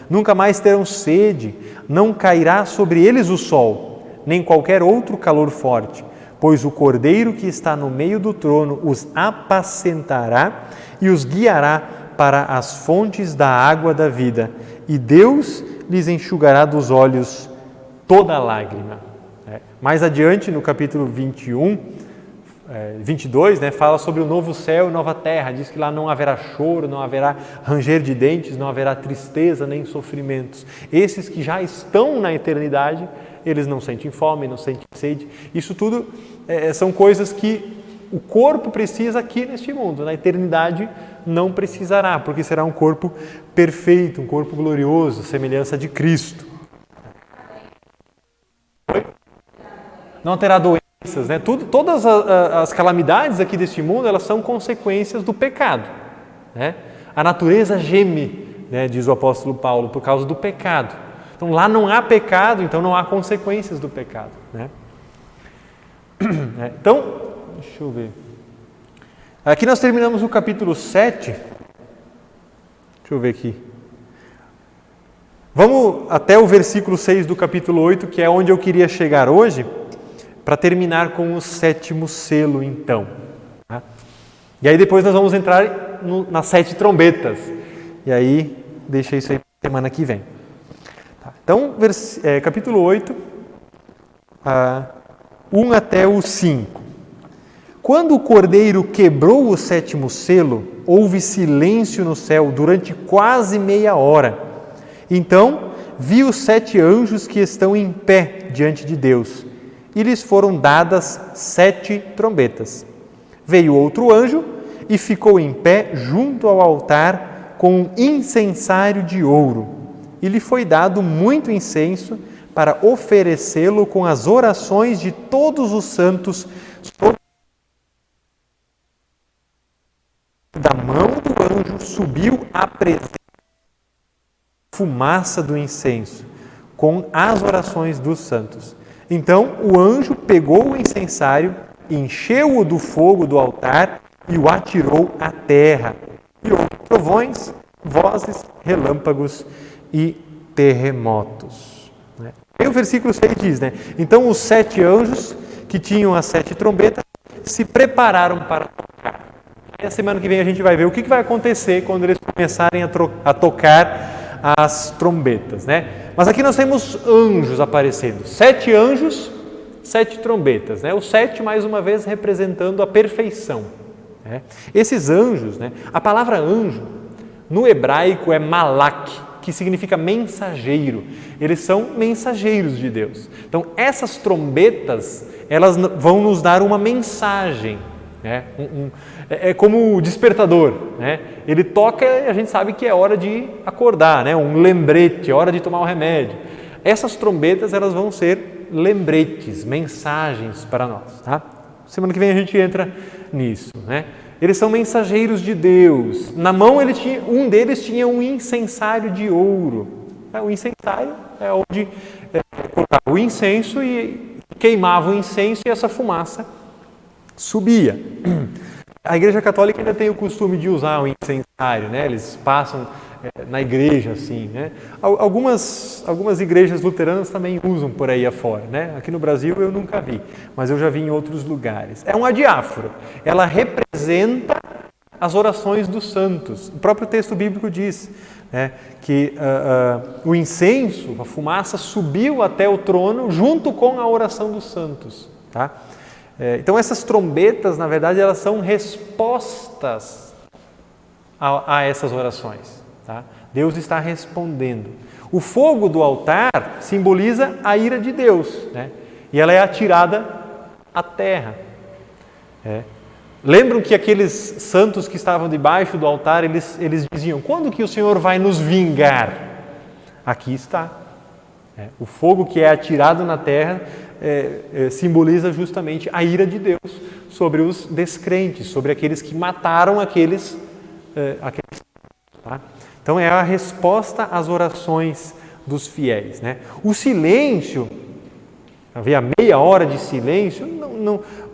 Nunca mais terão sede. Não cairá sobre eles o sol, nem qualquer outro calor forte, pois o Cordeiro que está no meio do trono os apacentará e os guiará para as fontes da água da vida. E Deus lhes enxugará dos olhos toda lágrima. Mais adiante, no capítulo 22, fala sobre o novo céu e nova terra. Diz que lá não haverá choro, não haverá ranger de dentes, não haverá tristeza nem sofrimentos. Esses que já estão na eternidade, eles não sentem fome, não sentem sede. Isso tudo são coisas que o corpo precisa aqui neste mundo. Na eternidade não precisará, porque será um corpo perfeito, um corpo glorioso, semelhança de Cristo. Não terá doenças, todas as calamidades aqui deste mundo, elas são consequências do pecado. A natureza geme, diz o apóstolo Paulo, por causa do pecado. Então lá não há pecado, então não há consequências do pecado. Então, deixa eu ver. Aqui nós terminamos o capítulo 7. Deixa eu ver aqui. Vamos até o versículo 6 do capítulo 8, que é onde eu queria chegar hoje, para terminar com o 7º selo, então. E aí depois nós vamos entrar nas 7 trombetas. E aí, deixa isso aí para semana que vem. Então, capítulo 8, 1 até o 5. Quando o Cordeiro quebrou o 7º selo, houve silêncio no céu durante quase meia hora. Então, vi os 7 anjos que estão em pé diante de Deus, e lhes foram dadas 7 trombetas. Veio outro anjo e ficou em pé junto ao altar com um incensário de ouro, e lhe foi dado muito incenso para oferecê-lo com as orações de todos os santos sobre da mão do anjo subiu a presença fumaça do incenso com as orações dos santos. Então o anjo pegou o incensário, encheu-o do fogo do altar e o atirou à terra. E houve trovões, vozes, relâmpagos e terremotos. E o versículo 6 diz, então os 7 anjos que tinham as 7 trombetas se prepararam para tocar. E a semana que vem a gente vai ver o que vai acontecer quando eles começarem a tocar as trombetas. Mas aqui nós temos anjos aparecendo. 7 anjos 7 trombetas, né? O 7, mais uma vez, representando a perfeição. Né? Esses anjos, né? A palavra anjo, no hebraico é malak, que significa mensageiro. Eles são mensageiros de Deus. Então, essas trombetas, elas vão nos dar uma mensagem. Né? É como o despertador. Né? Ele toca e a gente sabe que é hora de acordar, né? Um lembrete, é hora de tomar o remédio. Essas trombetas, elas vão ser lembretes, mensagens para nós. Tá? Semana que vem a gente entra nisso. Né? Eles são mensageiros de Deus. Na mão um deles tinha um incensário de ouro. O incensário é onde colocava o incenso e queimava o incenso e essa fumaça subia. A Igreja Católica ainda tem o costume de usar o incensário, né? Eles passam na igreja assim, né? Algumas igrejas luteranas também usam por aí afora, né? Aqui no Brasil eu nunca vi, mas eu já vi em outros lugares. É uma diáfora, ela representa as orações dos santos. O próprio texto bíblico diz, né, que o incenso, a fumaça subiu até o trono junto com a oração dos santos, tá? Então essas trombetas, na verdade, elas são respostas a essas orações. Tá? Deus está respondendo. O fogo do altar simboliza a ira de Deus, né? E ela é atirada à terra. Lembram que aqueles santos que estavam debaixo do altar, eles diziam: quando que o Senhor vai nos vingar? Aqui está. O fogo que é atirado na terra simboliza justamente a ira de Deus sobre os descrentes, sobre aqueles que mataram aqueles. Tá? Então é a resposta às orações dos fiéis. Né? O silêncio, havia meia hora de silêncio,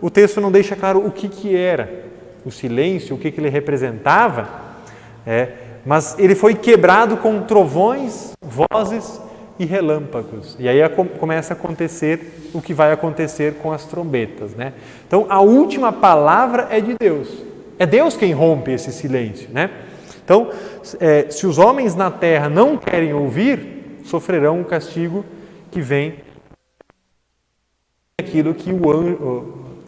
o texto não deixa claro o que era o silêncio, o que ele representava, mas ele foi quebrado com trovões, vozes e relâmpagos. E aí começa a acontecer o que vai acontecer com as trombetas. Né? Então a última palavra é de Deus. É Deus quem rompe esse silêncio. Né? Então, se os homens na terra não querem ouvir, sofrerão um castigo que vem aquilo que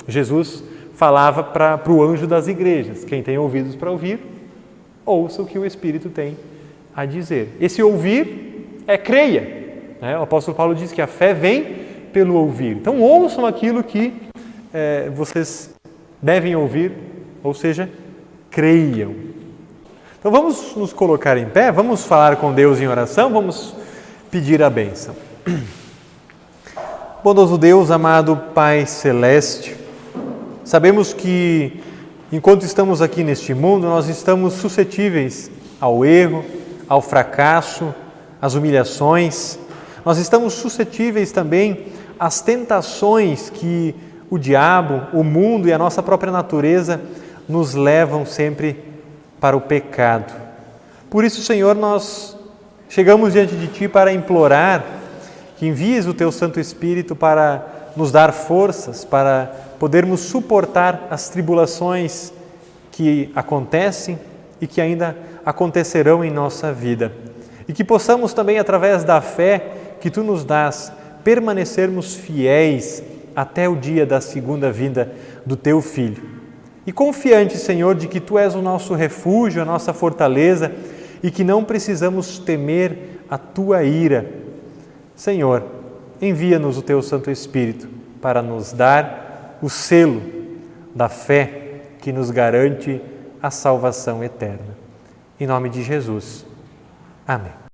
Jesus falava para o anjo das igrejas. Quem tem ouvidos para ouvir, ouça o que o Espírito tem a dizer. Esse ouvir creia. Né? O apóstolo Paulo diz que a fé vem pelo ouvir. Então, ouçam aquilo que vocês devem ouvir, ou seja, creiam. Então vamos nos colocar em pé, vamos falar com Deus em oração, vamos pedir a bênção. Bondoso Deus, amado Pai Celeste, sabemos que enquanto estamos aqui neste mundo, nós estamos suscetíveis ao erro, ao fracasso, às humilhações. Nós estamos suscetíveis também às tentações que o diabo, o mundo e a nossa própria natureza nos levam sempre para o pecado. Por isso, Senhor, nós chegamos diante de Ti para implorar que envies o Teu Santo Espírito para nos dar forças, para podermos suportar as tribulações que acontecem e que ainda acontecerão em nossa vida. E que possamos também, através da fé que Tu nos dás, permanecermos fiéis até o dia da segunda vinda do Teu Filho. E confiante, Senhor, de que Tu és o nosso refúgio, a nossa fortaleza e que não precisamos temer a Tua ira. Senhor, envia-nos o Teu Santo Espírito para nos dar o selo da fé que nos garante a salvação eterna. Em nome de Jesus. Amém.